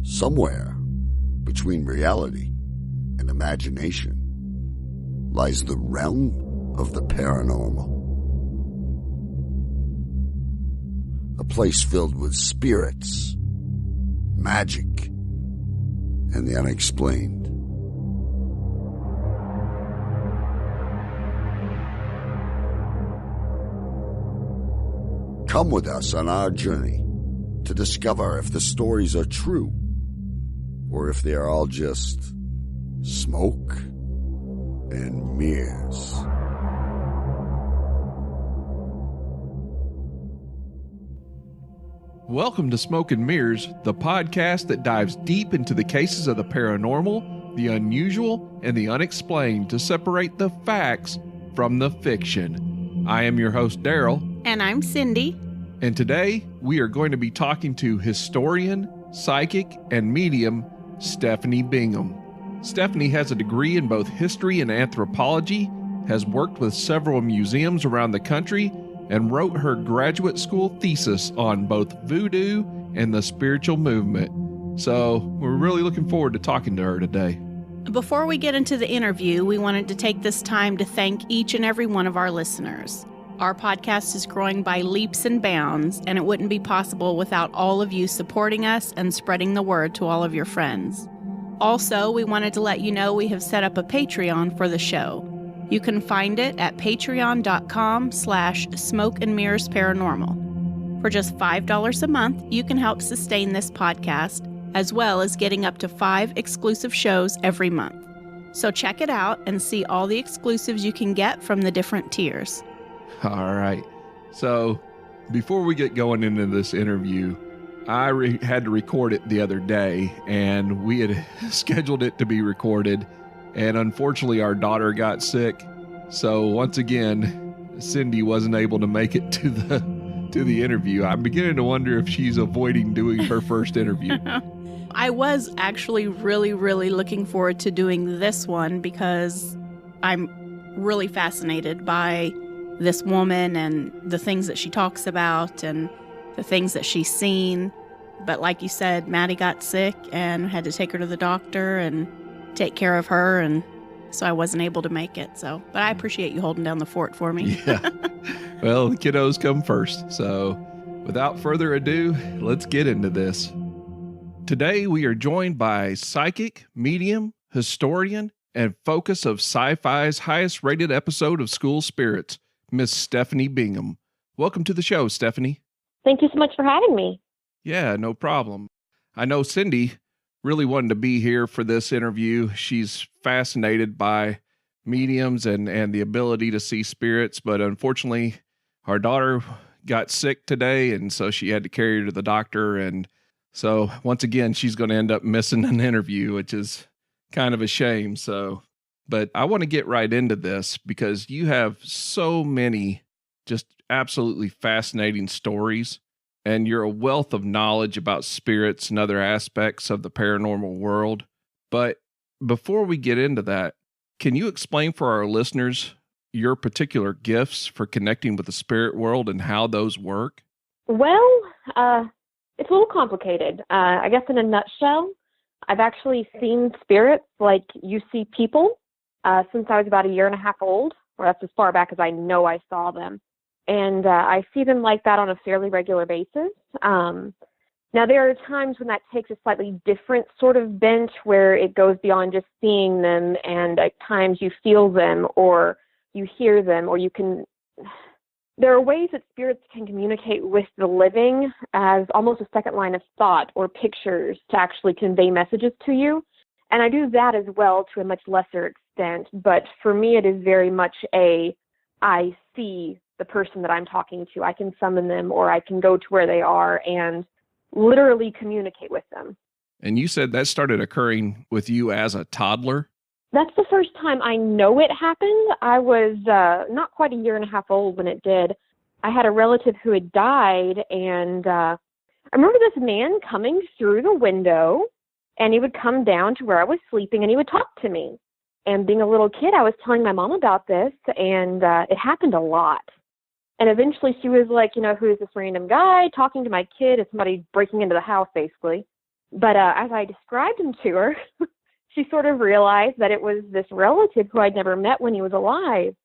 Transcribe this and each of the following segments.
Somewhere between reality and imagination lies the realm of the paranormal. A place filled with spirits, magic, and the unexplained. Come with us on our journey to discover if the stories are true or if they are all just smoke and mirrors. Welcome to Smoke and Mirrors, the podcast that dives deep into the cases of the paranormal, the unusual, and the unexplained to separate the facts from the fiction. I am your host, Darrell. And I'm Cindi. And today, we are going to be talking to historian, psychic, and medium Stephanie Bingham. Stephanie has a degree in both history and anthropology, has worked with several museums around the country, and wrote her graduate school thesis on both voodoo and the spiritual movement. So we're really looking forward to talking to her today. Before we get into the interview, we wanted to take this time to thank each and every one of our listeners. Our podcast is growing by leaps and bounds, and it wouldn't be possible without all of you supporting us and spreading the word to all of your friends. Also, we wanted to let you know we have set up a Patreon for the show. You can find it at patreon.com/smokeandmirrorsparanormal. For just $5 a month, you can help sustain this podcast, as well as getting up to 5 exclusive shows every month. So check it out and see all the exclusives you can get from the different tiers. All right. So before we get going into this interview, I had to record it the other day, and we had scheduled it to be recorded. And unfortunately, our daughter got sick. So once again, Cindi wasn't able to make it to the interview. I'm beginning to wonder if she's avoiding doing her first interview. I was actually really looking forward to doing this one because I'm really fascinated by this woman and the things that she talks about and the things that she's seen. But like you said, Maddie got sick and had to take her to the doctor and take care of her, and so I wasn't able to make it. So, but I appreciate you holding down the fort for me. Yeah. Well, the kiddos come first. So without further ado, let's get into this. Today, we are joined by psychic, medium, historian, and focus of SyFy's highest rated episode of School Spirits, Miss Stephanie Bingham. Welcome to the show, Stephanie. Thank you so much for having me. Yeah, no problem. I know Cindi really wanted to be here for this interview. She's fascinated by mediums and the ability to see spirits, but unfortunately, our daughter got sick today, and so she had to carry her to the doctor. And so once again, she's going to end up missing an interview, which is kind of a shame. So, but I want to get right into this because you have so many just absolutely fascinating stories, and you're a wealth of knowledge about spirits and other aspects of the paranormal world. But before we get into that, can you explain for our listeners your particular gifts for connecting with the spirit world and how those work? Well, it's a little complicated. I guess in a nutshell, I've actually seen spirits like you see people since I was about 1.5 years old, or that's as far back as I know I saw them. And I see them like that on a fairly regular basis. Now, there are times when that takes a slightly different sort of bent where it goes beyond just seeing them, and at times you feel them or you hear them, or you can... There are ways that spirits can communicate with the living as almost a second line of thought or pictures to actually convey messages to you. And I do that as well to a much lesser extent. But for me, it is very much I see the person that I'm talking to. I can summon them, or I can go to where they are and literally communicate with them. And you said that started occurring with you as a toddler? That's the first time I know it happened. I was not quite 1.5 years old when it did. I had a relative who had died, and I remember this man coming through the window, and he would come down to where I was sleeping, and he would talk to me. And being a little kid, I was telling my mom about this, and it happened a lot. And eventually she was like, who is this random guy talking to my kid? Is somebody breaking into the house, basically? But as I described him to her, she sort of realized that it was this relative who I'd never met when he was alive.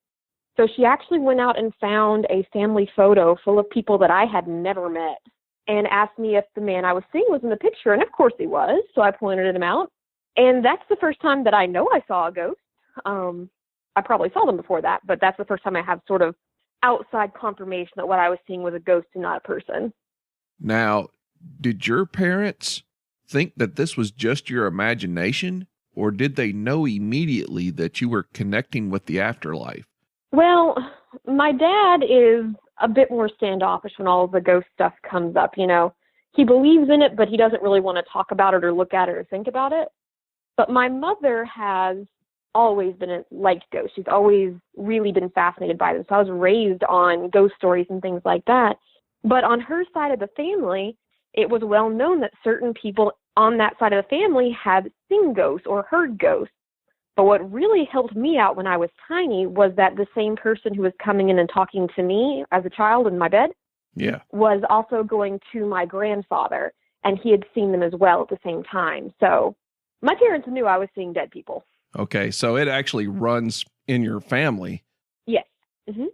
So she actually went out and found a family photo full of people that I had never met and asked me if the man I was seeing was in the picture. And of course he was. So I pointed him out. And that's the first time that I know I saw a ghost. I probably saw them before that, but that's the first time I have sort of outside confirmation that what I was seeing was a ghost and not a person. Now, did your parents think that this was just your imagination, or did they know immediately that you were connecting with the afterlife? Well, my dad is a bit more standoffish when all of the ghost stuff comes up, you know. He believes in it, but he doesn't really want to talk about it or look at it or think about it. But my mother has always been liked ghosts. She's always really been fascinated by them. So I was raised on ghost stories and things like that. But on her side of the family, it was well known that certain people on that side of the family had seen ghosts or heard ghosts. But what really helped me out when I was tiny was that the same person who was coming in and talking to me as a child in my bed was also going to my grandfather, and he had seen them as well at the same time. So my parents knew I was seeing dead people. Okay, so it actually runs in your family. Yes. Mm-hmm.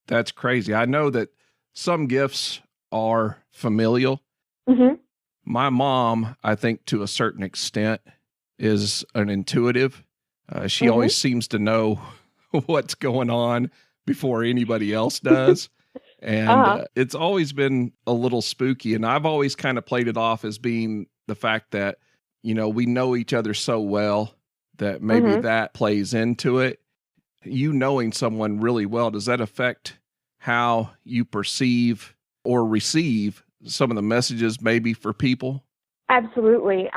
That's crazy. I know that some gifts are familial. Mm-hmm. My mom, I think to a certain extent, is an intuitive. She always seems to know what's going on before anybody else does. And it's always been a little spooky. And I've always kind of played it off as being the fact that, you know, we know each other so well that maybe that plays into it. You knowing someone really well, does that affect how you perceive or receive some of the messages maybe for people? Absolutely.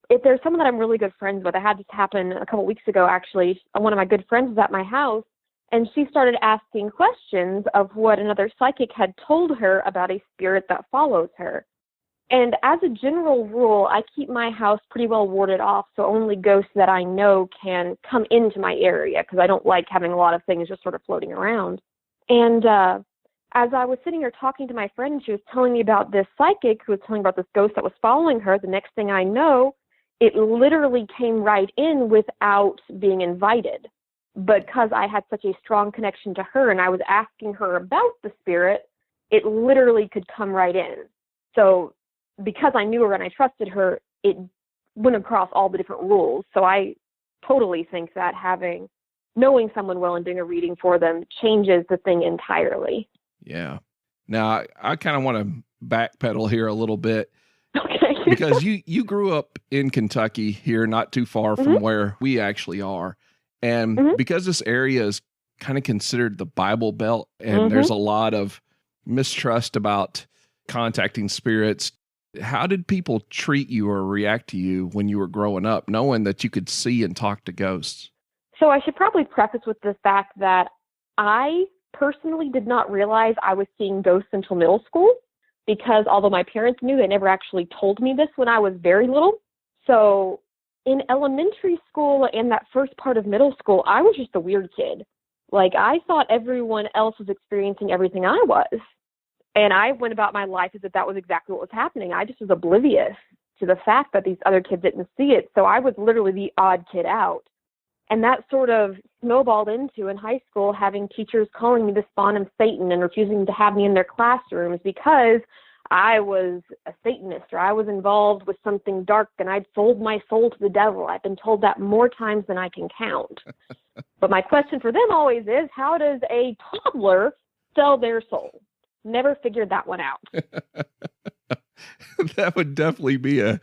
If there's someone that I'm really good friends with, I had this happen a couple weeks ago, actually. One of my good friends was at my house, and she started asking questions of what another psychic had told her about a spirit that follows her. And as a general rule, I keep my house pretty well warded off, so only ghosts that I know can come into my area, because I don't like having a lot of things just sort of floating around. And as I was sitting here talking to my friend, she was telling me about this psychic who was telling about this ghost that was following her. The next thing I know, it literally came right in without being invited. Because I had such a strong connection to her and I was asking her about the spirit, it literally could come right in. So because I knew her and I trusted her, it went across all the different rules. So I totally think that knowing someone well and doing a reading for them changes the thing entirely. Yeah. Now, I kind of want to backpedal here a little bit. Okay. Because you grew up in Kentucky here, not too far from where we actually are. And because this area is kind of considered the Bible Belt, and there's a lot of mistrust about contacting spirits, how did people treat you or react to you when you were growing up, knowing that you could see and talk to ghosts? So I should probably preface with the fact that I personally did not realize I was seeing ghosts until middle school, because although my parents knew, they never actually told me this when I was very little. So in elementary school and that first part of middle school, I was just a weird kid. Like, I thought everyone else was experiencing everything I was. And I went about my life as if that was exactly what was happening. I just was oblivious to the fact that these other kids didn't see it. So I was literally the odd kid out. And that sort of snowballed into, in high school, having teachers calling me the spawn of Satan and refusing to have me in their classrooms because I was a Satanist or I was involved with something dark and I'd sold my soul to the devil. I've been told that more times than I can count. But my question for them always is, how does a toddler sell their soul? Never figured that one out. That would definitely be a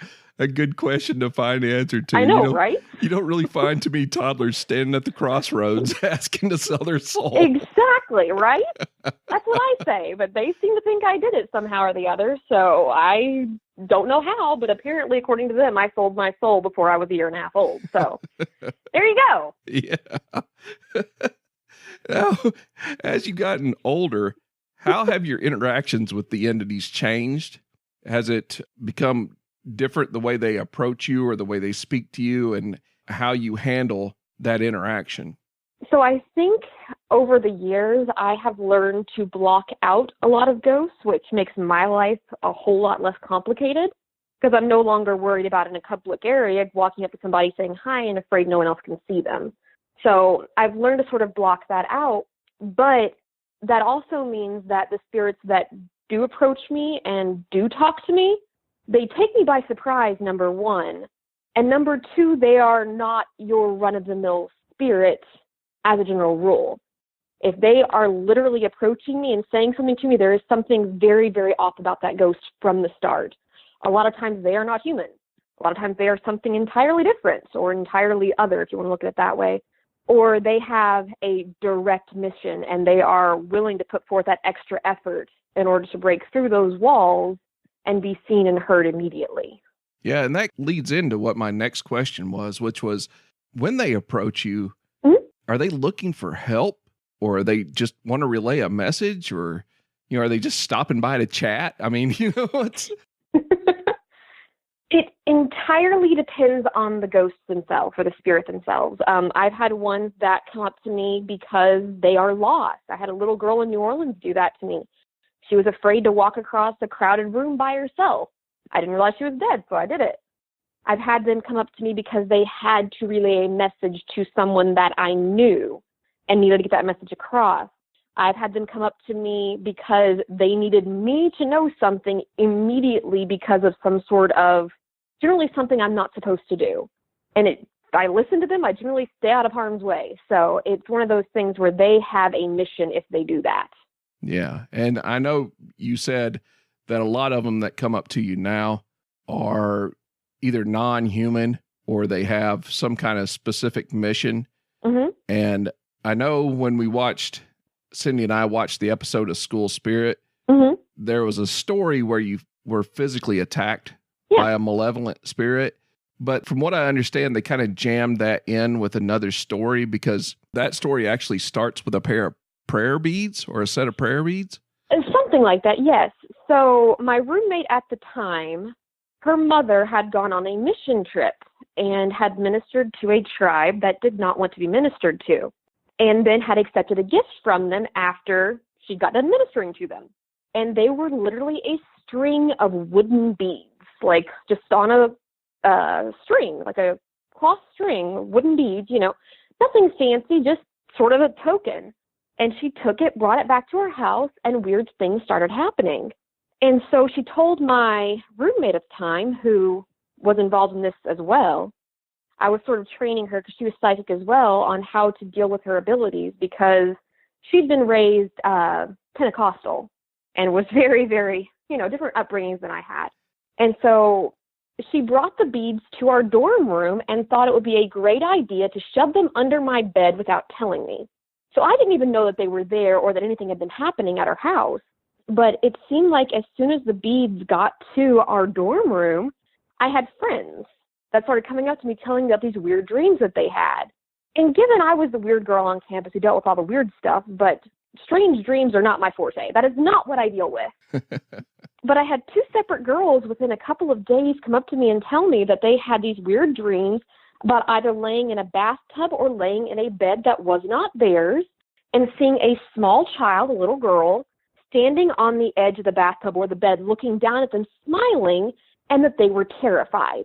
good question to find the answer to. I know, right? You don't really find too many toddlers standing at the crossroads asking to sell their soul. Exactly, right? That's what I say, but they seem to think I did it somehow or the other, so I don't know how, but apparently, according to them, I sold my soul before I was a year and a half old. So there you go. Yeah. Now, as you've gotten older, how have your interactions with the entities changed? Has it become different the way they approach you or the way they speak to you, and how you handle that interaction? So I think over the years, I have learned to block out a lot of ghosts, which makes my life a whole lot less complicated. because I'm no longer worried about in a public area walking up to somebody saying hi and afraid no one else can see them. So I've learned to sort of block that out, but that also means that the spirits that do approach me and do talk to me, they take me by surprise, number one. And number two, they are not your run-of-the-mill spirits as a general rule. If they are literally approaching me and saying something to me, there is something very, very off about that ghost from the start. A lot of times they are not human. A lot of times they are something entirely different or entirely other, if you want to look at it that way. Or they have a direct mission and they are willing to put forth that extra effort in order to break through those walls and be seen and heard immediately. Yeah, and that leads into what my next question was, which was, when they approach you, are they looking for help, or are they just want to relay a message, or, you know, are they just stopping by to chat? I mean, you know, it's... It entirely depends on the ghosts themselves or the spirit themselves. I've had ones that come up to me because they are lost. I had a little girl in New Orleans do that to me. She was afraid to walk across a crowded room by herself. I didn't realize she was dead, so I did it. I've had them come up to me because they had to relay a message to someone that I knew and needed to get that message across. I've had them come up to me because they needed me to know something immediately because of some sort of, generally something I'm not supposed to do. And if I listen to them, I generally stay out of harm's way. So it's one of those things where they have a mission if they do that. Yeah. And I know you said that a lot of them that come up to you now are either non-human or they have some kind of specific mission. Mm-hmm. And I know when we watched, Cindi and I watched the episode of School Spirit, there was a story where you were physically attacked by a malevolent spirit. But from what I understand, they kind of jammed that in with another story, because that story actually starts with a pair of prayer beads or a set of prayer beads. Something like that, yes. So my roommate at the time, her mother had gone on a mission trip and had ministered to a tribe that did not want to be ministered to, and then had accepted a gift from them after she got done ministering to them. And they were literally a string of wooden beads, like just on a string, like a cloth string, wooden beads, you know, nothing fancy, just sort of a token. And she took it, brought it back to her house, and weird things started happening. And so she told my roommate at the time, who was involved in this as well, I was sort of training her because she was psychic as well on how to deal with her abilities, because she'd been raised Pentecostal and was very, very, you know, different upbringings than I had. And so she brought the beads to our dorm room and thought it would be a great idea to shove them under my bed without telling me. So I didn't even know that they were there or that anything had been happening at our house. But it seemed like as soon as the beads got to our dorm room, I had friends that started coming up to me telling me about these weird dreams that they had. And given I was the weird girl on campus who dealt with all the weird stuff, but strange dreams are not my forte. That is not what I deal with. But I had two separate girls within a couple of days come up to me and tell me that they had these weird dreams about either laying in a bathtub or laying in a bed that was not theirs, and seeing a small child, a little girl, standing on the edge of the bathtub or the bed, looking down at them, smiling, and that they were terrified.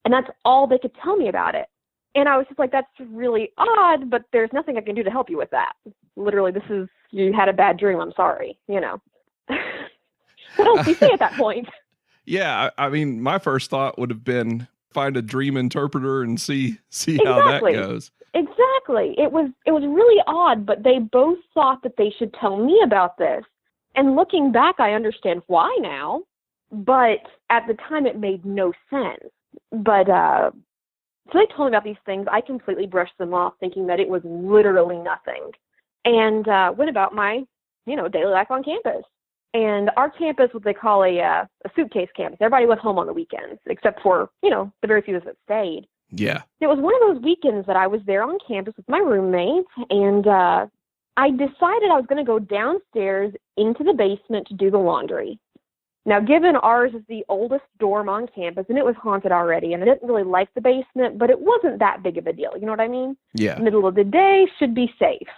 And that's all they could tell me about it. And I was just like, that's really odd, but there's nothing I can do to help you with that. Literally, you had a bad dream, I'm sorry, you know. What else do you say at that point? Yeah, I mean, my first thought would have been find a dream interpreter and see Exactly. how that goes. Exactly. It was really odd, but they both thought that they should tell me about this. And looking back, I understand why now, but at the time it made no sense. But so they told me about these things. I completely brushed them off, thinking that it was literally nothing, and went about my, daily life on campus. And our campus, what they call a suitcase campus. Everybody went home on the weekends, except for, the very few that stayed. Yeah. It was one of those weekends that I was there on campus with my roommate, and I decided I was going to go downstairs into the basement to do the laundry. Now, given ours is the oldest dorm on campus, and it was haunted already, and I didn't really like the basement, but it wasn't that big of a deal. You know what I mean? Yeah. Middle of the day, should be safe.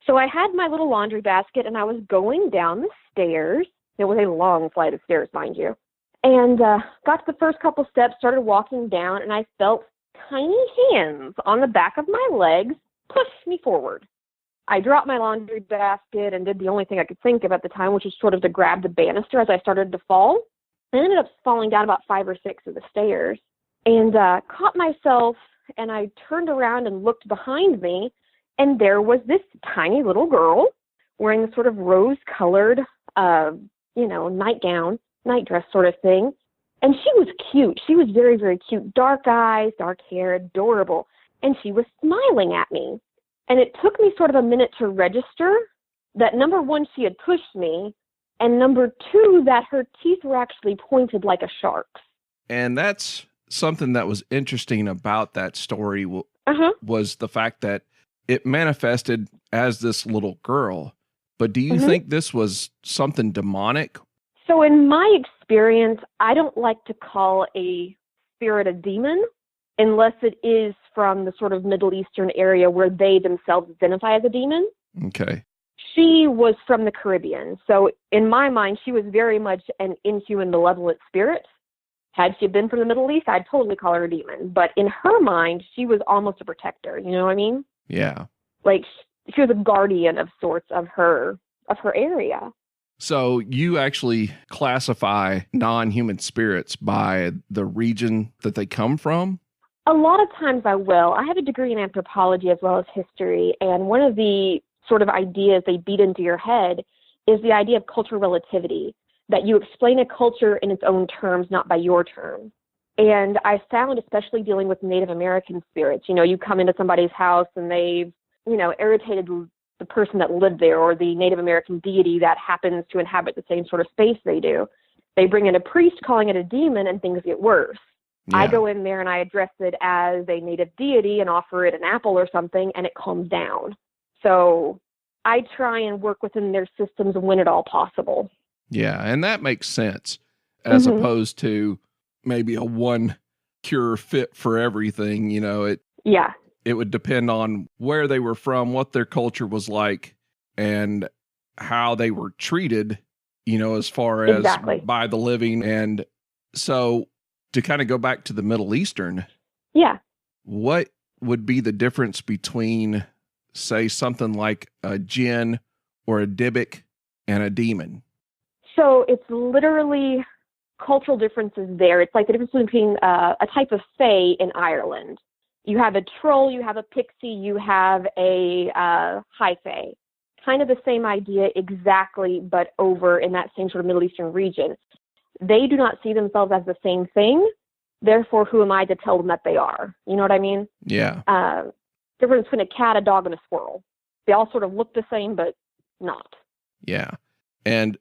So I had my little laundry basket, and I was going down the stairs. It was a long flight of stairs, mind you. And got to the first couple steps, started walking down, and I felt tiny hands on the back of my legs push me forward. I dropped my laundry basket and did the only thing I could think of at the time, which was sort of to grab the banister as I started to fall. I ended up falling down about 5 or 6 of the stairs and caught myself, and I turned around and looked behind me, and there was this tiny little girl wearing this sort of rose-colored, nightgown, night dress sort of thing. And she was cute. She was very, very cute. Dark eyes, dark hair, adorable. And she was smiling at me. And it took me sort of a minute to register that, number one, she had pushed me, and number two, that her teeth were actually pointed like a shark's. And that's something that was interesting about that story was the fact that it manifested as this little girl. But do you think this was something demonic? So in my experience, I don't like to call a spirit a demon unless it is from the sort of Middle Eastern area where they themselves identify as a demon. Okay. She was from the Caribbean. So in my mind, she was very much an inhuman, malevolent spirit. Had she been from the Middle East, I'd totally call her a demon. But in her mind, she was almost a protector. You know what I mean? Yeah. Like she was a guardian of sorts of her area. So you actually classify non-human spirits by the region that they come from? A lot of times I will. I have a degree in anthropology as well as history, and one of the sort of ideas they beat into your head is the idea of cultural relativity, that you explain a culture in its own terms, not by your terms. And I found, especially dealing with Native American spirits, you come into somebody's house and they've, irritated the person that lived there or the Native American deity that happens to inhabit the same sort of space they do. They bring in a priest calling it a demon and things get worse. Yeah. I go in there and I address it as a native deity and offer it an apple or something, and it calms down. So I try and work within their systems when at all possible. Yeah, and that makes sense as opposed to maybe a one cure fit for everything. It would depend on where they were from, what their culture was like, and how they were treated, as far as by the living. And so to kind of go back to the Middle Eastern, what would be the difference between, say, something like a jinn or a dybbuk and a demon? So it's literally cultural differences there. It's like the difference between a type of fae in Ireland. You have a troll, you have a pixie, you have a high fae. Kind of the same idea exactly, but over in that same sort of Middle Eastern region. They do not see themselves as the same thing. Therefore, who am I to tell them that they are? You know what I mean? Yeah. Difference between a cat, a dog, and a squirrel. They all sort of look the same, but not. Yeah. And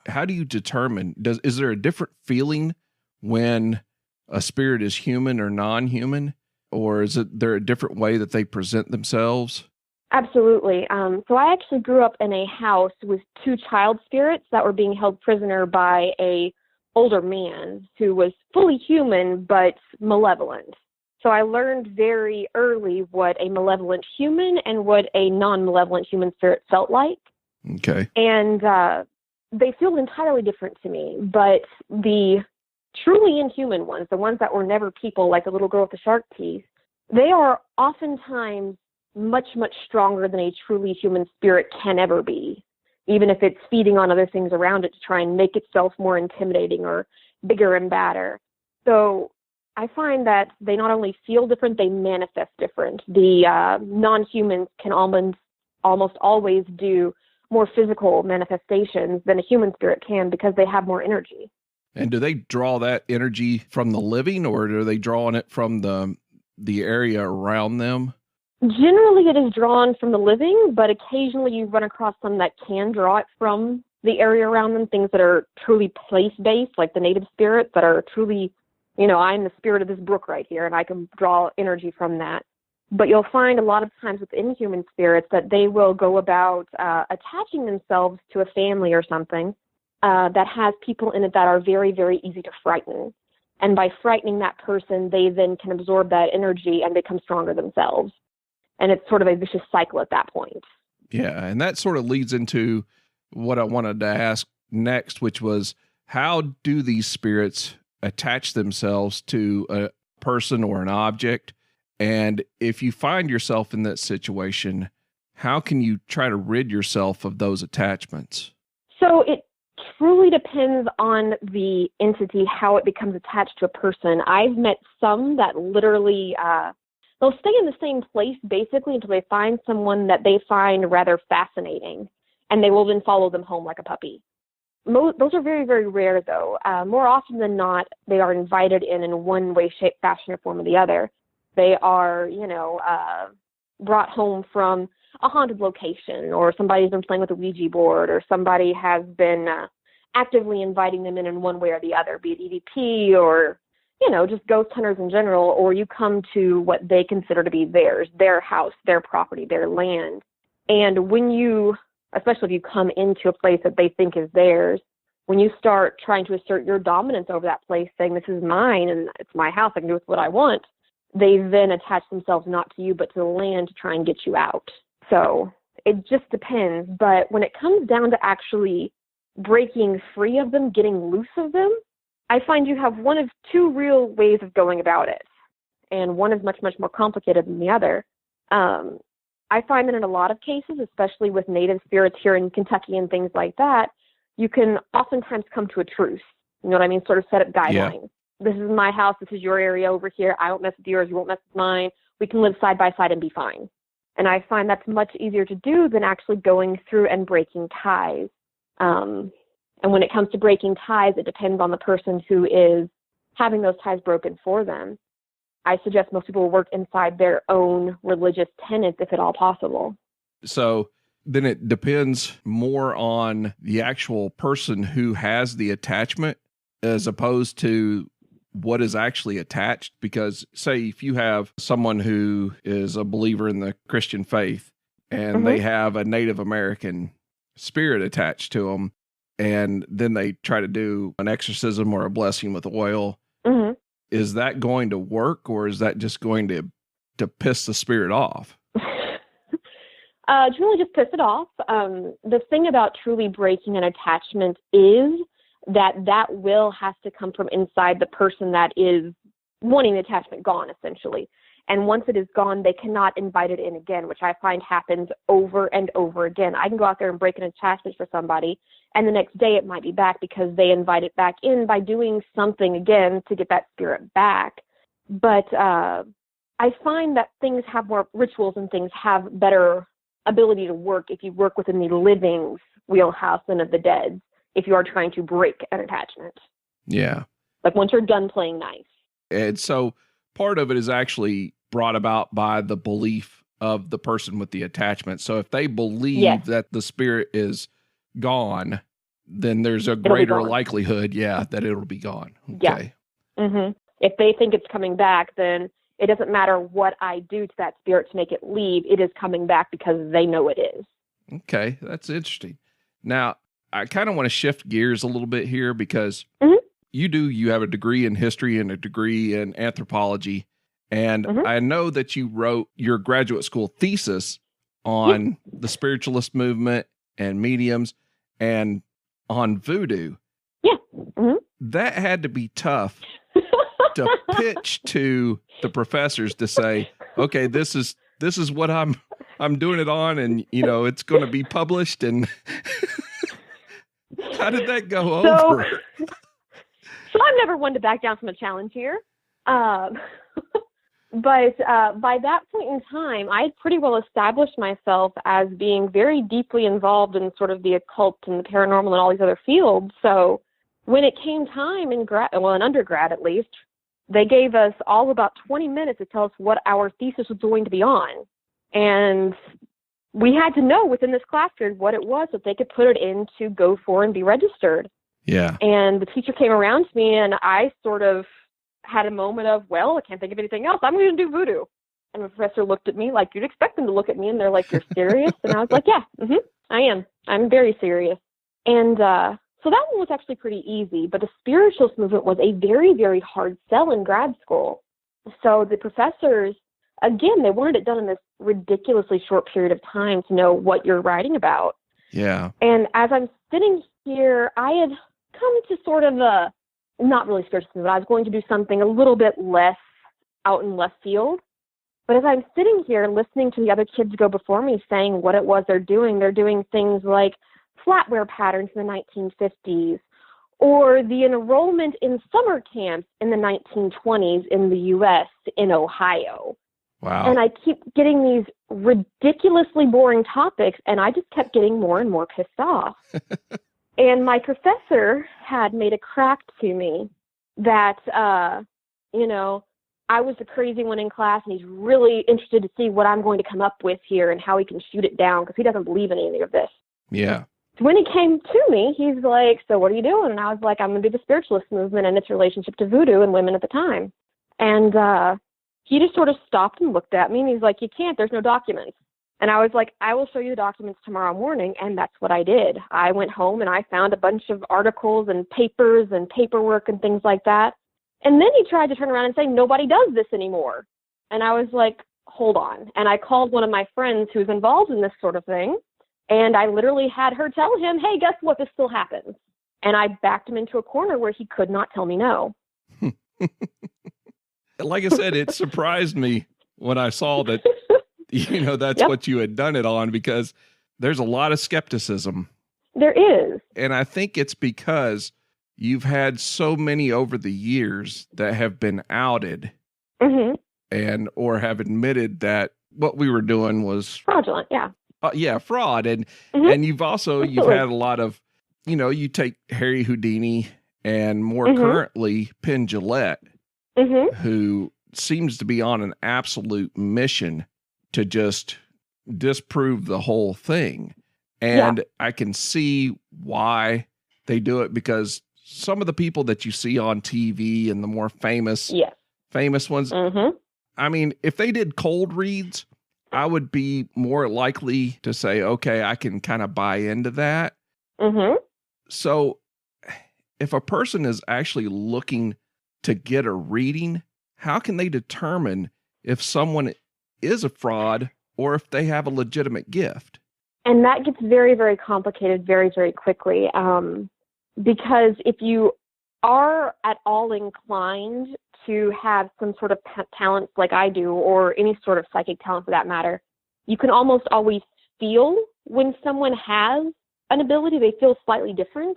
how do you determine, is there a different feeling when a spirit is human or non-human? Or is there a different way that they present themselves? Absolutely. So I actually grew up in a house with 2 child spirits that were being held prisoner by a older man who was fully human but malevolent. So I learned very early what a malevolent human and what a non-malevolent human spirit felt like. Okay. And they feel entirely different to me, but the truly inhuman ones, the ones that were never people, like the little girl with the shark teeth, they are oftentimes much, much stronger than a truly human spirit can ever be, even if it's feeding on other things around it to try and make itself more intimidating or bigger and badder. So I find that they not only feel different, they manifest different. The non-humans can almost always do more physical manifestations than a human spirit can because they have more energy. And do they draw that energy from the living, or are they drawing it from the area around them? Generally, it is drawn from the living, but occasionally you run across some that can draw it from the area around them, things that are truly place-based, like the native spirits that are truly, I'm the spirit of this brook right here, and I can draw energy from that. But you'll find a lot of times with inhuman spirits that they will go about attaching themselves to a family or something that has people in it that are very, very easy to frighten. And by frightening that person, they then can absorb that energy and become stronger themselves. And it's sort of a vicious cycle at that point. Yeah, and that sort of leads into what I wanted to ask next, which was, how do these spirits attach themselves to a person or an object? And if you find yourself in that situation, how can you try to rid yourself of those attachments? So it truly depends on the entity, how it becomes attached to a person. I've met some that literally, they'll stay in the same place basically until they find someone that they find rather fascinating, and they will then follow them home like a puppy. Those are very, very rare, though. More often than not, they are invited in one way, shape, fashion, or form or the other. They are, brought home from a haunted location, or somebody's been playing with a Ouija board, or somebody has been actively inviting them in one way or the other, be it EVP or, just ghost hunters in general, or you come to what they consider to be theirs, their house, their property, their land. And when you, especially if you come into a place that they think is theirs, when you start trying to assert your dominance over that place, saying this is mine and it's my house, I can do with what I want, they then attach themselves not to you but to the land to try and get you out. So it just depends. But when it comes down to actually breaking free of them, getting loose of them, I find you have one of two real ways of going about it. And one is much, much more complicated than the other. I find that in a lot of cases, especially with native spirits here in Kentucky and things like that, you can oftentimes come to a truce. You know what I mean? Sort of set up guidelines. Yeah. This is my house. This is your area over here. I won't mess with yours. You won't mess with mine. We can live side by side and be fine. And I find that's much easier to do than actually going through and breaking ties. And when it comes to breaking ties, it depends on the person who is having those ties broken for them. I suggest most people work inside their own religious tenets, if at all possible. So then it depends more on the actual person who has the attachment as opposed to what is actually attached. Because say if you have someone who is a believer in the Christian faith and they have a Native American spirit attached to them, and then they try to do an exorcism or a blessing with oil, is that going to work, or is that just going to piss the spirit off? It's really just piss it off. The thing about truly breaking an attachment is that will has to come from inside the person that is wanting the attachment gone, essentially. And once it is gone, they cannot invite it in again, which I find happens over and over again. I can go out there and break an attachment for somebody, and the next day it might be back because they invite it back in by doing something again to get that spirit back. But I find that things have more rituals and things have better ability to work if you work within the living's wheelhouse than of the dead's, if you are trying to break an attachment. Yeah. Like once you're done playing nice. And so part of it is actually brought about by the belief of the person with the attachment. So if they believe that the spirit is gone, then there's a greater likelihood, that it'll be gone. Okay. Yeah. If they think it's coming back, then it doesn't matter what I do to that spirit to make it leave. It is coming back because they know it is. Okay. That's interesting. Now, I kind of want to shift gears a little bit here because you have a degree in history and a degree in anthropology. And I know that you wrote your graduate school thesis on the spiritualist movement and mediums and on voodoo. Yeah. That had to be tough to pitch to the professors to say, okay, this is what I'm doing it on, and it's going to be published. And how did that go over? So I'm never one to back down from a challenge here. But by that point in time, I had pretty well established myself as being very deeply involved in sort of the occult and the paranormal and all these other fields. So when it came time in undergrad at least, they gave us all about 20 minutes to tell us what our thesis was going to be on. And we had to know within this class period what it was that they could put it in to go for and be registered. Yeah. And the teacher came around to me, and I sort of had a moment of, I can't think of anything else. I'm going to do voodoo. And the professor looked at me like you'd expect them to look at me, and they're like, "You're serious?" And I was like, "Yeah, I am. I'm very serious." And so that one was actually pretty easy. But the spiritualist movement was a very, very hard sell in grad school. So the professors, again, they wanted it done in this ridiculously short period of time to know what you're writing about. Yeah. And as I'm sitting here, I had come to sort of a, not really spiritual, but I was going to do something a little bit less out in left field. But as I'm sitting here listening to the other kids go before me saying what it was they're doing things like flatware patterns in the 1950s, or the enrollment in summer camps in the 1920s in the U.S. in Ohio. Wow. And I keep getting these ridiculously boring topics, and I just kept getting more and more pissed off. And my professor had made a crack to me that, I was the crazy one in class, and he's really interested to see what I'm going to come up with here and how he can shoot it down, because he doesn't believe in any of this. Yeah. So when he came to me, he's like, so what are you doing? And I was like, I'm going to do the spiritualist movement and its relationship to voodoo and women at the time. And he just sort of stopped and looked at me, and he's like, you can't, there's no documents. And I was like, I will show you the documents tomorrow morning. And that's what I did. I went home and I found a bunch of articles and papers and paperwork and things like that. And then he tried to turn around and say, nobody does this anymore. And I was like, hold on. And I called one of my friends who's involved in this sort of thing. And I literally had her tell him, hey, guess what? This still happens. And I backed him into a corner where he could not tell me no. Like I said, it surprised me when I saw that, that's Yep. what you had done it on, because there's a lot of skepticism. There is. And I think it's because you've had so many over the years that have been outed Mm-hmm. or have admitted that what we were doing was Fraudulent, yeah. Fraud. And Mhm. and you've Absolutely. had a lot of, you take Harry Houdini and more Mhm. currently Penn Jillette, Mm-hmm. who seems to be on an absolute mission to just disprove the whole thing. And I can see why they do it, because some of the people that you see on TV and the more famous Yes. ones, Mm-hmm. I mean, if they did cold reads, I would be more likely to say, okay, I can kind of buy into that. Mm-hmm. So if a person is actually looking to get a reading, how can they determine if someone is a fraud or if they have a legitimate gift? And that gets very, very complicated very, very quickly. Because if you are at all inclined to have some sort of talents like I do, or any sort of psychic talent for that matter, you can almost always feel when someone has an ability. They feel slightly different.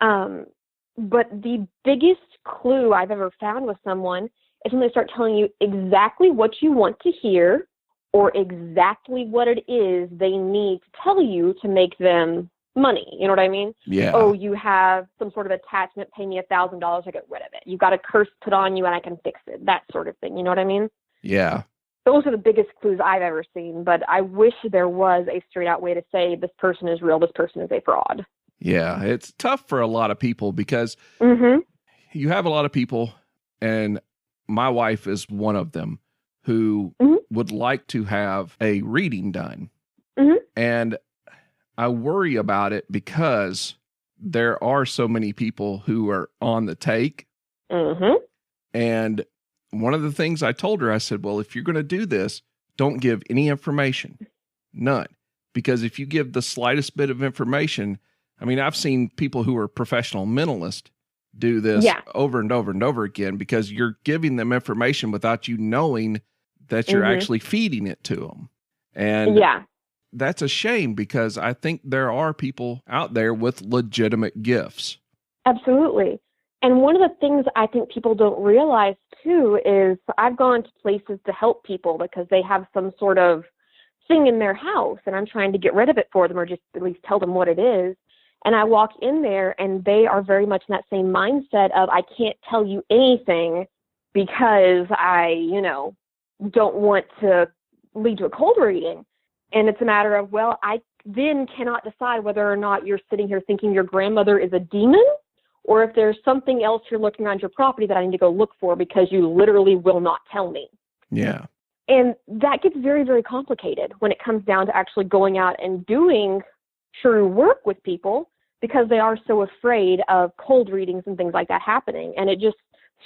But the biggest clue I've ever found with someone is when they start telling you exactly what you want to hear, or exactly what it is they need to tell you to make them money. You know what I mean? Yeah. Oh, you have some sort of attachment, pay me $1,000 to get rid of it. You got a curse put on you and I can fix it. That sort of thing. You know what I mean? Yeah. Those are the biggest clues I've ever seen, but I wish there was a straight out way to say this person is real, this person is a fraud. Yeah. It's tough for a lot of people because Mm-hmm. you have a lot of people, and my wife is one of them, who would like to have a reading done. Mm-hmm. And I worry about it because there are so many people who are on the take. Mm-hmm. And one of the things I told her, I said, well, if you're going to do this, don't give any information, none. Because if you give the slightest bit of information, I mean, I've seen people who are professional mentalists do this over and over and over again, because you're giving them information without you knowing that you're actually feeding it to them. And that's a shame, because I think there are people out there with legitimate gifts. Absolutely. And one of the things I think people don't realize too is I've gone to places to help people because they have some sort of thing in their house and I'm trying to get rid of it for them, or just at least tell them what it is. And I walk in there and they are very much in that same mindset of, I can't tell you anything because I, don't want to lead to a cold reading. And it's a matter of, well, I then cannot decide whether or not you're sitting here thinking your grandmother is a demon, or if there's something else you're looking around your property that I need to go look for because you literally will not tell me. Yeah. And that gets very, very complicated when it comes down to actually going out and doing true work with people, because they are so afraid of cold readings and things like that happening. And it just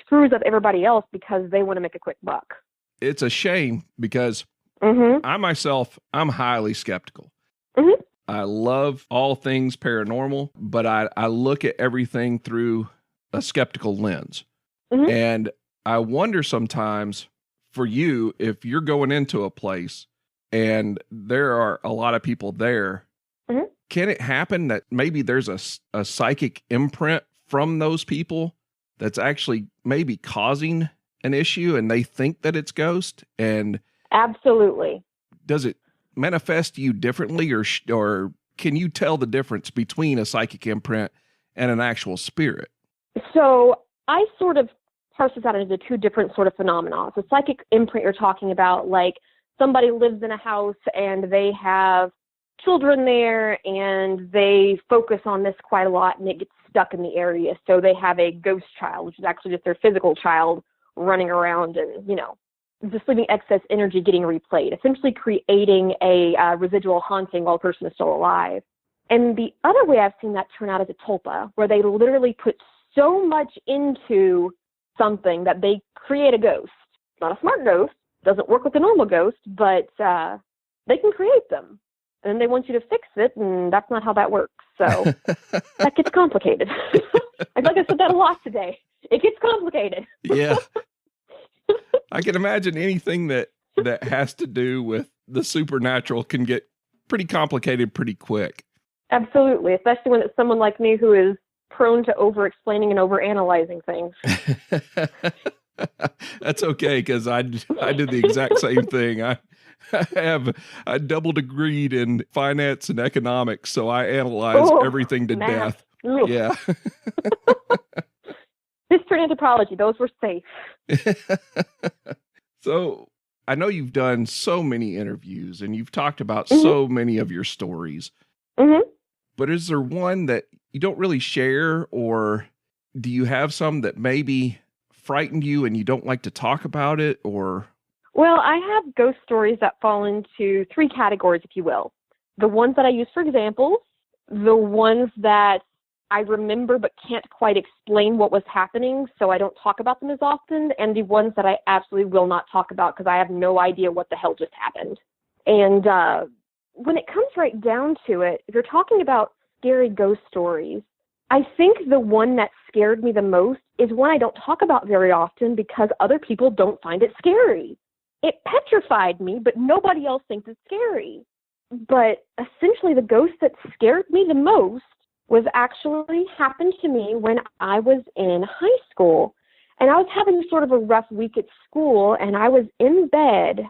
screws up everybody else because they want to make a quick buck. It's a shame because I myself, I'm highly skeptical. I love all things paranormal, but I look at everything through a skeptical lens. Mhm. And I wonder sometimes for you, if you're going into a place and there are a lot of people there, Mhm. can it happen that maybe there's a psychic imprint from those people that's actually maybe causing an issue and they think that it's ghost? And Absolutely. does it manifest you differently, or can you tell the difference between a psychic imprint and an actual spirit? So I sort of parse this out into two different sort of phenomena. So psychic imprint, you're talking about like somebody lives in a house and they have children there and they focus on this quite a lot and it gets stuck in the area. So they have a ghost child, which is actually just their physical child running around and, just leaving excess energy getting replayed, essentially creating a residual haunting while the person is still alive. And the other way I've seen that turn out is a tulpa, where they literally put so much into something that they create a ghost. Not a smart ghost, doesn't work with a normal ghost, but they can create them. And then they want you to fix it, and that's not how that works. So that gets complicated. I feel like I said that a lot today. It gets complicated. Yeah. I can imagine anything that has to do with the supernatural can get pretty complicated pretty quick. Absolutely, especially when it's someone like me who is prone to over-explaining and over-analyzing things. That's okay, because I did the exact same thing. I have a double degree in finance and economics, so I analyze everything to death. Ugh. Yeah. History and anthropology, those were safe. So I know you've done so many interviews and you've talked about so many of your stories, but is there one that you don't really share, or do you have some that maybe frightened you and you don't like to talk about it? Or Well, I have ghost stories that fall into three categories, if you will. The ones that I use for examples, the ones that I remember but can't quite explain what was happening, so I don't talk about them as often, and the ones that I absolutely will not talk about because I have no idea what the hell just happened. And when it comes right down to it, if you're talking about scary ghost stories, I think the one that scared me the most is one I don't talk about very often because other people don't find it scary. It petrified me, but nobody else thinks it's scary. But essentially the ghost that scared me the most was actually happened to me when I was in high school. And I was having sort of a rough week at school, and I was in bed.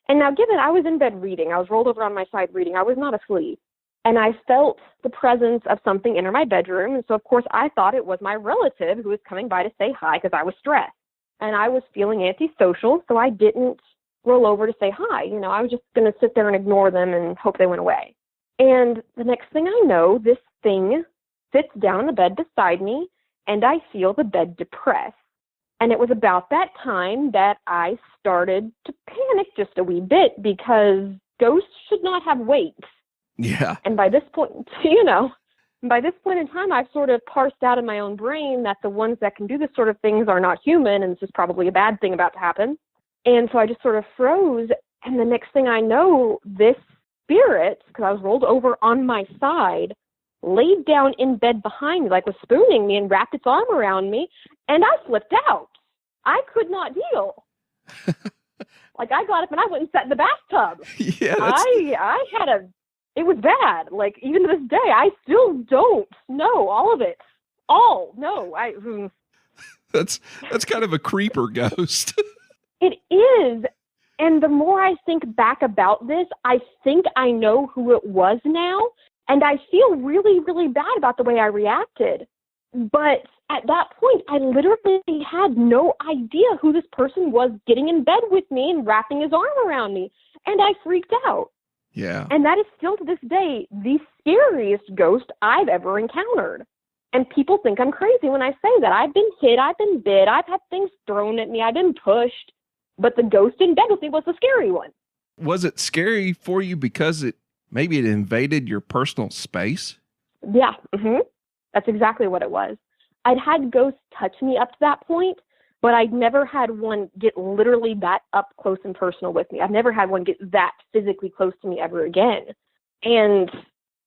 And now, given I was in bed reading, I was rolled over on my side reading, I was not asleep. And I felt the presence of something enter my bedroom. And so, of course, I thought it was my relative who was coming by to say hi because I was stressed. And I was feeling antisocial, so I didn't roll over to say hi. I was just going to sit there and ignore them and hope they went away. And the next thing I know, this thing sits down on the bed beside me, and I feel the bed depress. And it was about that time that I started to panic just a wee bit because ghosts should not have weight. Yeah. And by this point, in time, I've sort of parsed out in my own brain that the ones that can do this sort of things are not human, and this is probably a bad thing about to happen. And so I just sort of froze, and the next thing I know, this spirit, because I was rolled over on my side, laid down in bed behind me, like was spooning me, and wrapped its arm around me, and I flipped out. I could not deal. Like, I got up and I went and sat in the bathtub. Yeah, it was bad. Like, even to this day, I still don't know all of it. No. That's kind of a creeper ghost. It is. And the more I think back about this, I think I know who it was now. And I feel really, really bad about the way I reacted. But at that point, I literally had no idea who this person was getting in bed with me and wrapping his arm around me. And I freaked out. Yeah. And that is still to this day the scariest ghost I've ever encountered. And people think I'm crazy when I say that. I've been hit, I've been bit, I've had things thrown at me, I've been pushed. But the ghost in bed with me was the scary one. Was it scary for you because maybe it invaded your personal space? Yeah. That's exactly what it was. I'd had ghosts touch me up to that point, but I'd never had one get literally that up close and personal with me. I've never had one get that physically close to me ever again. And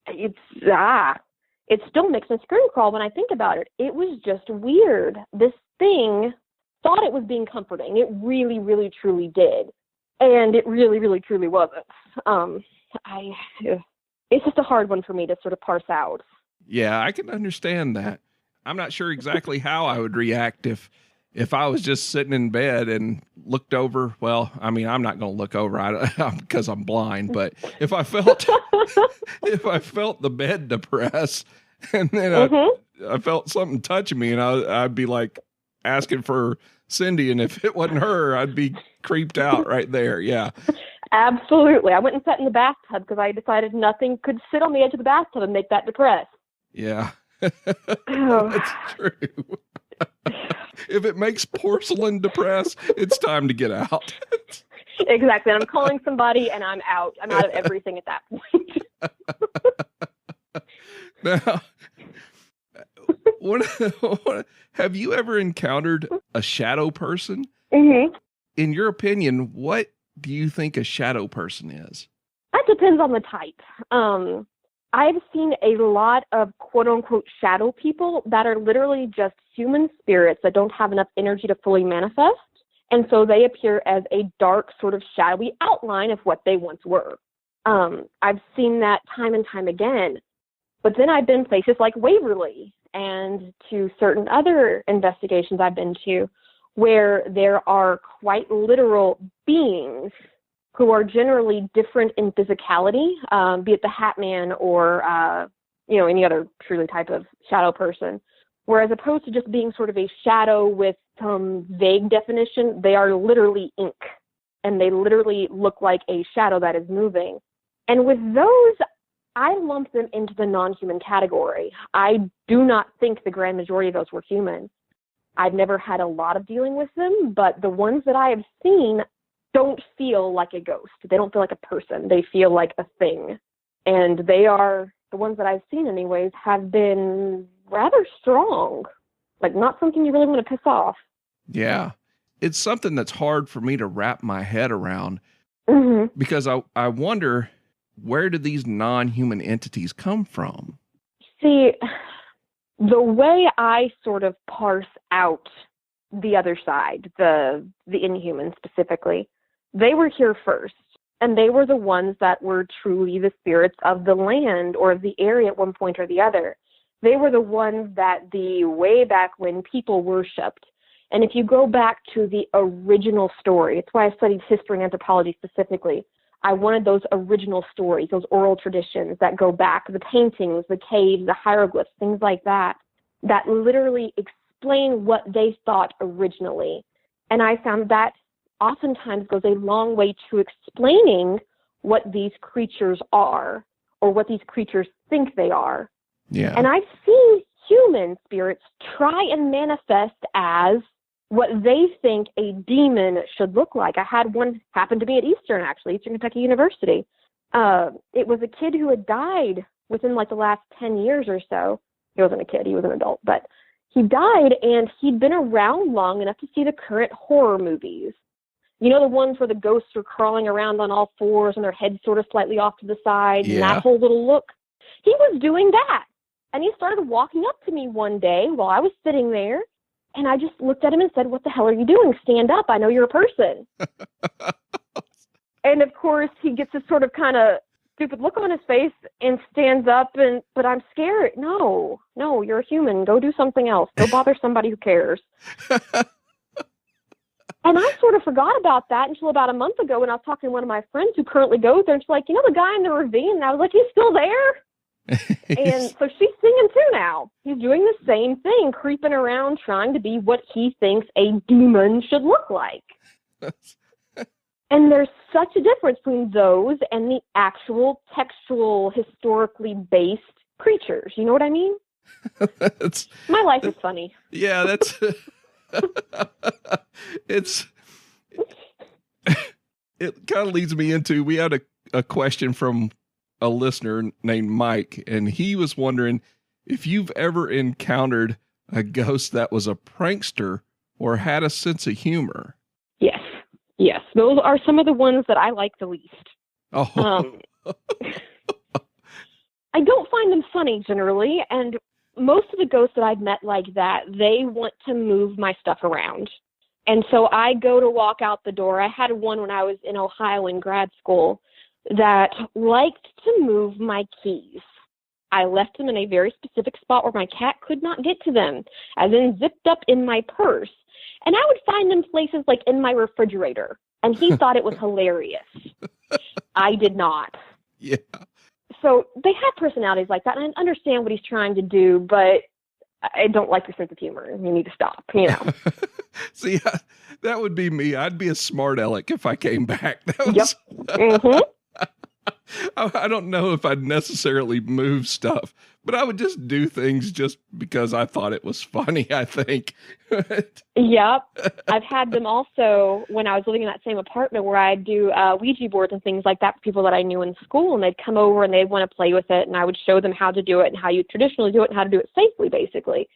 it still makes me scream crawl when I think about it. It was just weird. This thing thought it was being comforting. It really, really, truly did. And it really, really, truly wasn't. It's just a hard one for me to sort of parse out. Yeah, I can understand that. I'm not sure exactly how I would react if I was just sitting in bed and looked over. Well, I mean, I'm not going to look over because I'm blind, but if I felt the bed depress and then I felt something touching me and I'd be like asking for Cindi. And if it wasn't her, I'd be creeped out right there. Yeah. Absolutely. I went and sat in the bathtub because I decided nothing could sit on the edge of the bathtub and make that depressed. Yeah. That's true. If it makes porcelain depressed, it's time to get out. Exactly. And I'm calling somebody and I'm out. I'm out of everything at that point. Now, have you ever encountered a shadow person? Mm-hmm. In your opinion, what do you think a shadow person is? That depends on the type. I've seen a lot of quote-unquote shadow people that are literally just human spirits that don't have enough energy to fully manifest, and so they appear as a dark, sort of shadowy outline of what they once were. I've seen that time and time again. But then I've been places like Waverly and to certain other investigations I've been to where there are quite literal beings who are generally different in physicality, be it the Hat Man or, any other truly type of shadow person. Whereas opposed to just being sort of a shadow with some vague definition, they are literally ink, and they literally look like a shadow that is moving. And with those, I lump them into the non-human category. I do not think the grand majority of those were human. I've never had a lot of dealing with them, but the ones that I have seen don't feel like a ghost. They don't feel like a person. They feel like a thing. And they are, the ones that I've seen anyways, have been rather strong. Like not something you really want to piss off. Yeah. It's something that's hard for me to wrap my head around because I wonder, where do these non-human entities come from? See, the way I sort of parse out the other side, the inhuman specifically, they were here first, and they were the ones that were truly the spirits of the land or of the area at one point or the other. They were the ones that way back when people worshipped. And if you go back to the original story, it's why I studied history and anthropology specifically. I wanted those original stories, those oral traditions that go back, the paintings, the caves, the hieroglyphs, things like that literally explain what they thought originally. And I found that oftentimes goes a long way to explaining what these creatures are or what these creatures think they are. Yeah. And I've seen human spirits try and manifest as what they think a demon should look like. I had one happen to me at Eastern Kentucky University. It was a kid who had died within like the last 10 years or so. He wasn't a kid, he was an adult, but he died and he'd been around long enough to see the current horror movies. You know, the ones where the ghosts are crawling around on all fours and their heads sort of slightly off to the side, and that whole little look. He was doing that. And he started walking up to me one day while I was sitting there, and I just looked at him and said, "What the hell are you doing? Stand up. I know you're a person." And of course, he gets this sort of kind of stupid look on his face and stands up, but I'm scared. No, you're a human. Go do something else. Go bother somebody who cares. And I sort of forgot about that until about a month ago when I was talking to one of my friends who currently goes there, and she's like, "You know the guy in the ravine?" And I was like, "He's still there?" And so she's singing too now. He's doing the same thing, creeping around, trying to be what he thinks a demon should look like. And there's such a difference between those and the actual textual, historically based creatures. You know what I mean? My life is funny. Yeah, that's... It kind of leads me into, we had a question from a listener named Mike, and he was wondering if you've ever encountered a ghost that was a prankster or had a sense of humor. Yes. Those are some of the ones that I like the least. Oh. I don't find them funny generally, and most of the ghosts that I've met like that, they want to move my stuff around. And so I go to walk out the door. I had one when I was in Ohio in grad school that liked to move my keys. I left them in a very specific spot where my cat could not get to them, as in zipped up in my purse. And I would find them places like in my refrigerator, and he thought it was hilarious. I did not. Yeah. So they have personalities like that, and I understand what he's trying to do, but I don't like your sense of humor. You need to stop, See, that would be me. I'd be a smart aleck if I came back. Yep. Mm-hmm. I don't know if I'd necessarily move stuff, but I would just do things just because I thought it was funny, I think. Yep. I've had them also when I was living in that same apartment where I'd do Ouija boards and things like that for people that I knew in school, and they'd come over and they'd want to play with it, and I would show them how to do it and how you traditionally do it and how to do it safely, basically.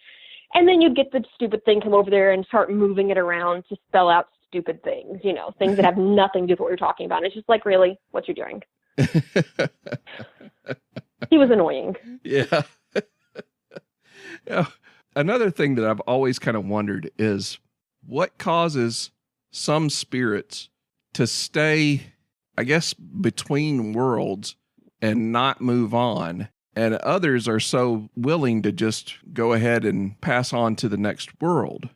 And then you'd get the stupid thing come over there and start moving it around to spell out stupid things, things that have nothing to do with what we're talking about. And it's just like, really, what you're doing? He was annoying. Yeah. Another thing that I've always kind of wondered is what causes some spirits to stay, I guess, between worlds and not move on, and others are so willing to just go ahead and pass on to the next world.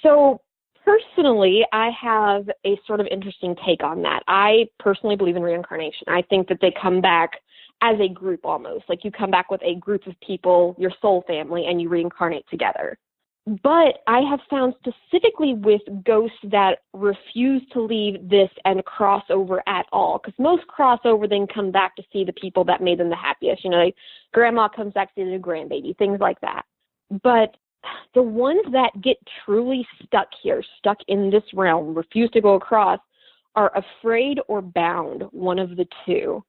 So personally, I have a sort of interesting take on that. I personally believe in reincarnation. I think that they come back as a group almost. Like you come back with a group of people, your soul family, and you reincarnate together. But I have found specifically with ghosts that refuse to leave this and cross over at all, because most cross over then come back to see the people that made them the happiest. Like grandma comes back to see the new grandbaby, things like that. But the ones that get truly stuck here, stuck in this realm, refuse to go across, are afraid or bound, one of the two.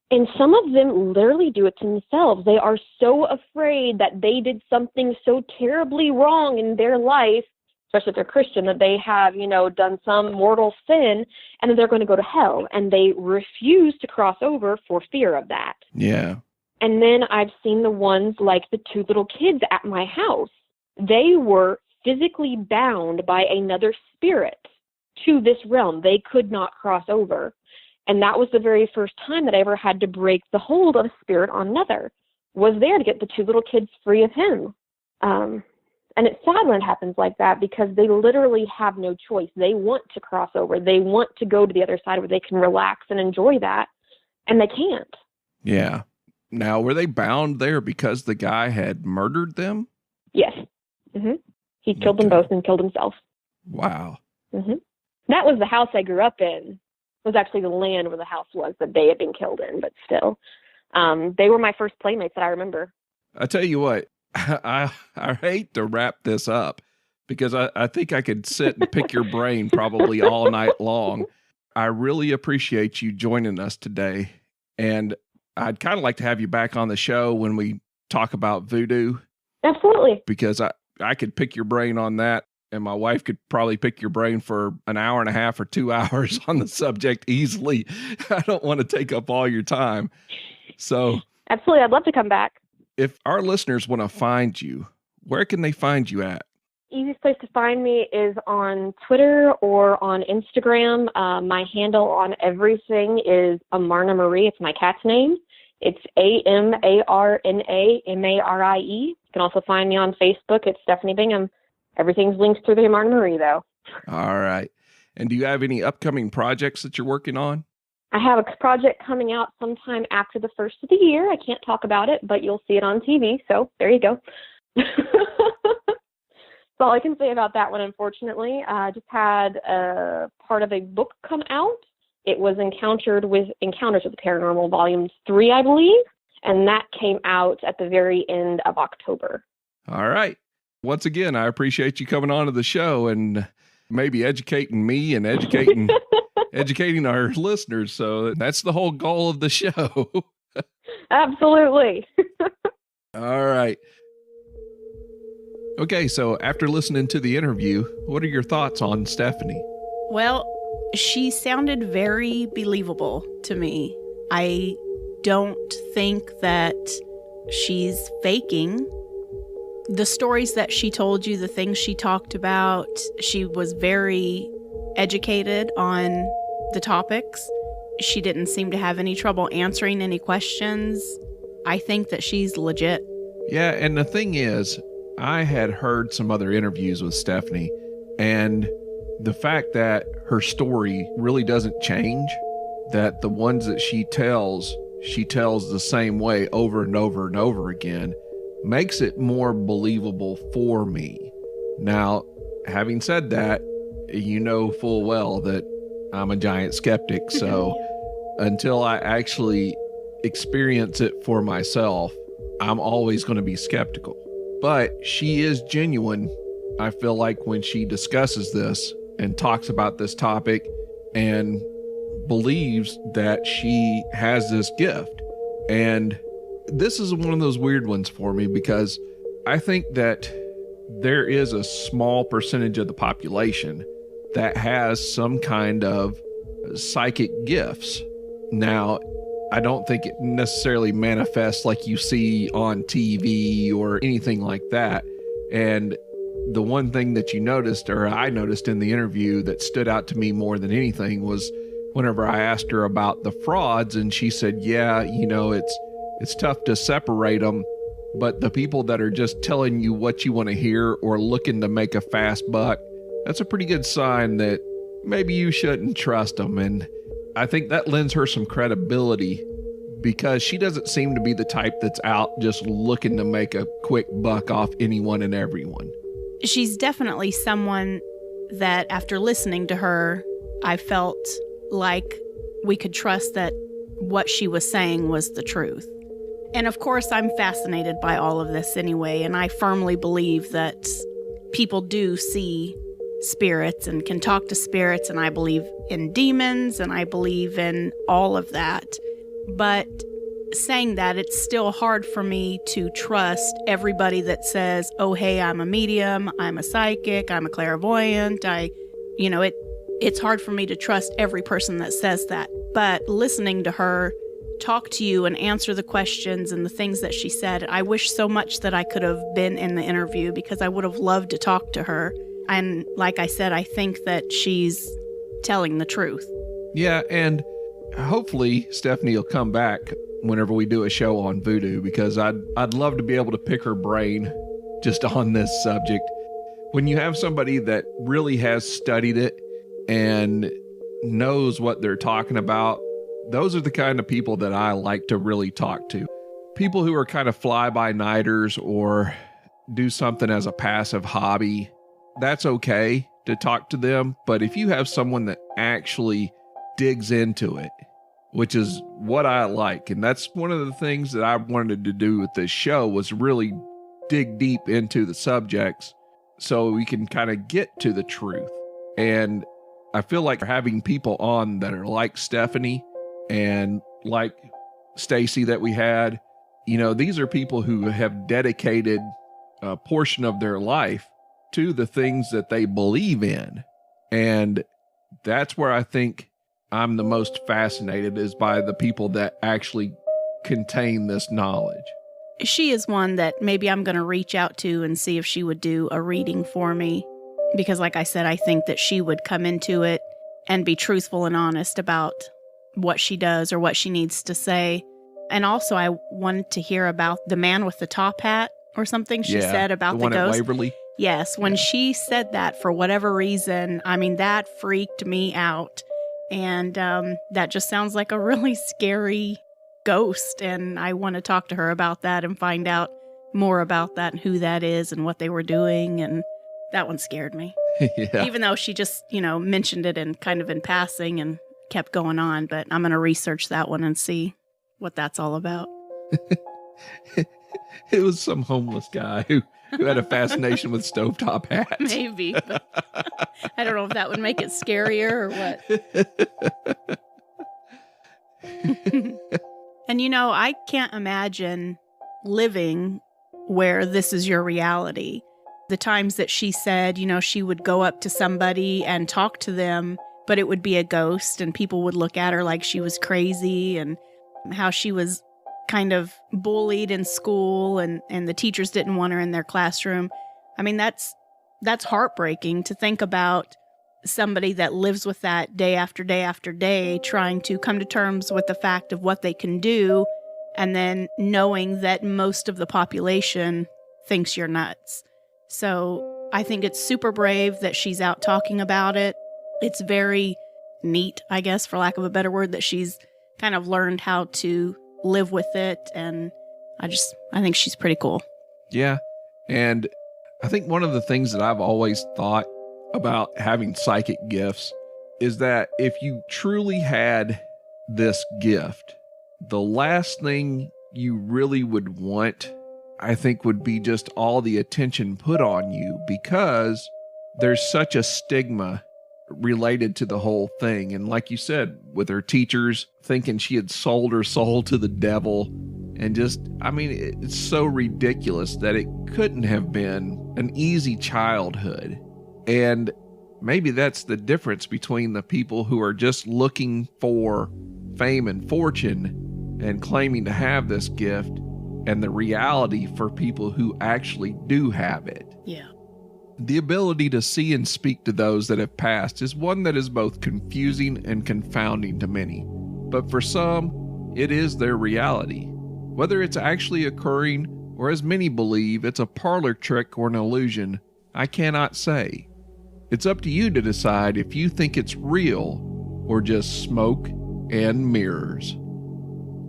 And some of them literally do it to themselves. They are so afraid that they did something so terribly wrong in their life, especially if they're Christian, that they have, done some mortal sin and that they're going to go to hell. And they refuse to cross over for fear of that. Yeah. And then I've seen the ones like the two little kids at my house. They were physically bound by another spirit to this realm. They could not cross over. And that was the very first time that I ever had to break the hold of a spirit on another, was there to get the two little kids free of him. And it's sad when it happens like that because they literally have no choice. They want to cross over. They want to go to the other side where they can relax and enjoy that, and they can't. Yeah. Now, were they bound there because the guy had murdered them? Yes. Mm-hmm. He killed them both and killed himself. Wow. Mm-hmm. That was the house I grew up in. Was actually the land where the house was that they had been killed in, but still, they were my first playmates that I remember. I tell you what, I hate to wrap this up because I think I could sit and pick your brain probably all night long. I really appreciate you joining us today, and I'd kind of like to have you back on the show when we talk about voodoo. Absolutely. Because I could pick your brain on that. And my wife could probably pick your brain for an hour and a half or 2 hours on the subject easily. I don't want to take up all your time. So absolutely. I'd love to come back. If our listeners want to find you, where can they find you at? Easiest place to find me is on Twitter or on Instagram. My handle on everything is Amarna Marie. It's my cat's name. It's AMARNAMARIE. You can also find me on Facebook. It's Stephanie Bingham. Everything's linked through the Amarna Marie, though. All right. And do you have any upcoming projects that you're working on? I have a project coming out sometime after the first of the year. I can't talk about it, but you'll see it on TV. So there you go. That's all I can say about that one, unfortunately. I just had part of a book come out. It was Encounters with the Paranormal, Volume 3, I believe. And that came out at the very end of October. All right. Once again, I appreciate you coming on to the show and maybe educating me and educating our listeners. So that's the whole goal of the show. Absolutely. All right. Okay, so after listening to the interview, what are your thoughts on Stephanie? Well, she sounded very believable to me. I don't think that she's faking. The stories that she told you, the things she talked about, she was very educated on the topics. She didn't seem to have any trouble answering any questions. I think that she's legit. Yeah, and the thing is, I had heard some other interviews with Stephanie, and the fact that her story really doesn't change, that the ones that she tells the same way over and over and over again, makes it more believable for me. Now, having said that, you know full well that I'm a giant skeptic, so until I actually experience it for myself, I'm always going to be skeptical. But she is genuine, I feel like, when she discusses this and talks about this topic and believes that she has this gift. And this is one of those weird ones for me, because I think that there is a small percentage of the population that has some kind of psychic gifts. Now, I don't think it necessarily manifests like you see on TV or anything like that. And the one thing that you noticed, or I noticed in the interview, that stood out to me more than anything was whenever I asked her about the frauds, and she said, yeah, it's tough to separate them, but the people that are just telling you what you want to hear or looking to make a fast buck, that's a pretty good sign that maybe you shouldn't trust them. And I think that lends her some credibility, because she doesn't seem to be the type that's out just looking to make a quick buck off anyone and everyone. She's definitely someone that, after listening to her, I felt like we could trust that what she was saying was the truth. And of course, I'm fascinated by all of this anyway, and I firmly believe that people do see spirits and can talk to spirits, and I believe in demons, and I believe in all of that. But saying that, it's still hard for me to trust everybody that says, oh, hey, I'm a medium, I'm a psychic, I'm a clairvoyant. It's hard for me to trust every person that says that. But listening to her talk to you and answer the questions and the things that she said, I wish so much that I could have been in the interview, because I would have loved to talk to her. And like I said, I think that she's telling the truth. Yeah, and hopefully Stephanie will come back whenever we do a show on voodoo, because I'd love to be able to pick her brain just on this subject. When you have somebody that really has studied it and knows what they're talking about, those are the kind of people that I like to really talk to. People who are kind of fly-by-nighters or do something as a passive hobby, that's okay to talk to them. But if you have someone that actually digs into it, which is what I like, and that's one of the things that I wanted to do with this show, was really dig deep into the subjects so we can kind of get to the truth. And I feel like having people on that are like Stephanie and like Stacy that we had, these are people who have dedicated a portion of their life to the things that they believe in. And that's where I think I'm the most fascinated, is by the people that actually contain this knowledge. She is one that maybe I'm going to reach out to and see if she would do a reading for me. Because like I said, I think that she would come into it and be truthful and honest about what she does or what she needs to say. And also, I wanted to hear about the man with the top hat or something she said about the one ghost. At Waverly. Yes, when she said that, for whatever reason, that freaked me out. And that just sounds like a really scary ghost. And I want to talk to her about that and find out more about that and who that is and what they were doing. And that one scared me. Yeah. Even though she just, mentioned it in kind of in passing and kept going on. But I'm going to research that one and see what that's all about. It was some homeless guy who had a fascination with stovetop hats. Maybe. But I don't know if that would make it scarier or what. And I can't imagine living where this is your reality. The times that she said, she would go up to somebody and talk to them, but it would be a ghost and people would look at her like she was crazy. And how she was kind of bullied in school and the teachers didn't want her in their classroom. I mean, that's heartbreaking to think about somebody that lives with that day after day after day, trying to come to terms with the fact of what they can do, and then knowing that most of the population thinks you're nuts. So I think it's super brave that she's out talking about it. It's very neat, I guess, for lack of a better word, that she's kind of learned how to live with it. And I think she's pretty cool. Yeah. And I think one of the things that I've always thought about having psychic gifts is that if you truly had this gift, the last thing you really would want, I think, would be just all the attention put on you, because there's such a stigma related to the whole thing. And like you said, with her teachers thinking she had sold her soul to the devil, and just, I mean, it's so ridiculous that it couldn't have been an easy childhood. And maybe that's the difference between the people who are just looking for fame and fortune and claiming to have this gift, and the reality for people who actually do have it. Yeah. The ability to see and speak to those that have passed is one that is both confusing and confounding to many. But for some, it is their reality. Whether it's actually occurring, or as many believe, it's a parlor trick or an illusion, I cannot say. It's up to you to decide if you think it's real or just smoke and mirrors.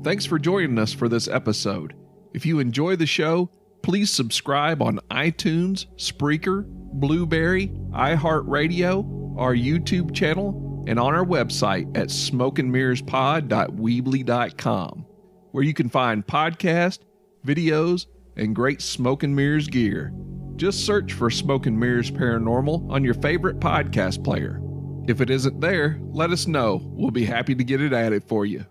Thanks for joining us for this episode. If you enjoy the show, please subscribe on iTunes, Spreaker, Blueberry, iHeartRadio, our YouTube channel, and on our website at smokeandmirrorspod.weebly.com, where you can find podcasts, videos, and great Smoke and Mirrors gear. Just search for Smoke and Mirrors Paranormal on your favorite podcast player. If it isn't there, let us know. We'll be happy to get it added for you.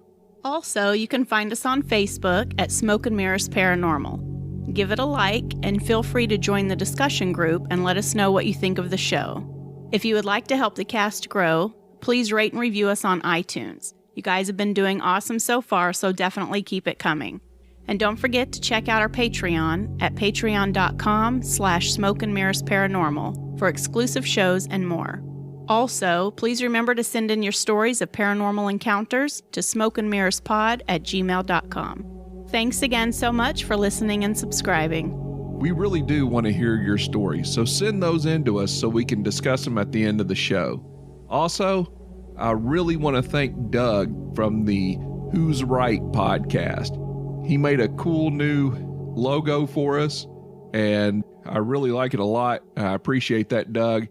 Also, you can find us on Facebook at Smoke and Mirrors Paranormal. Give it a like and feel free to join the discussion group and let us know what you think of the show. If you would like to help the cast grow, please rate and review us on iTunes. You guys have been doing awesome so far, so definitely keep it coming. And don't forget to check out our Patreon at patreon.com/smokeandmirrorsparanormal for exclusive shows and more. Also, please remember to send in your stories of paranormal encounters to smokeandmirrorspod@gmail.com. Thanks again so much for listening and subscribing. We really do want to hear your stories, so send those in to us so we can discuss them at the end of the show. Also, I really want to thank Doug from the Who's Right podcast. He made a cool new logo for us, and I really like it a lot. I appreciate that, Doug.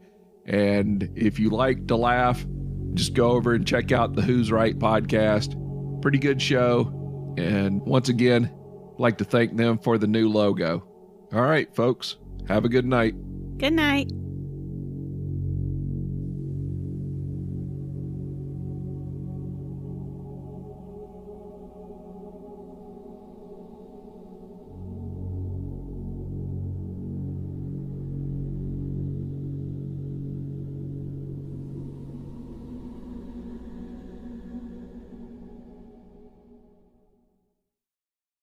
And if you like to laugh, just go over and check out the Who's Right podcast. Pretty good show. And once again, I'd like to thank them for the new logo. All right, folks, have a good night. Good night.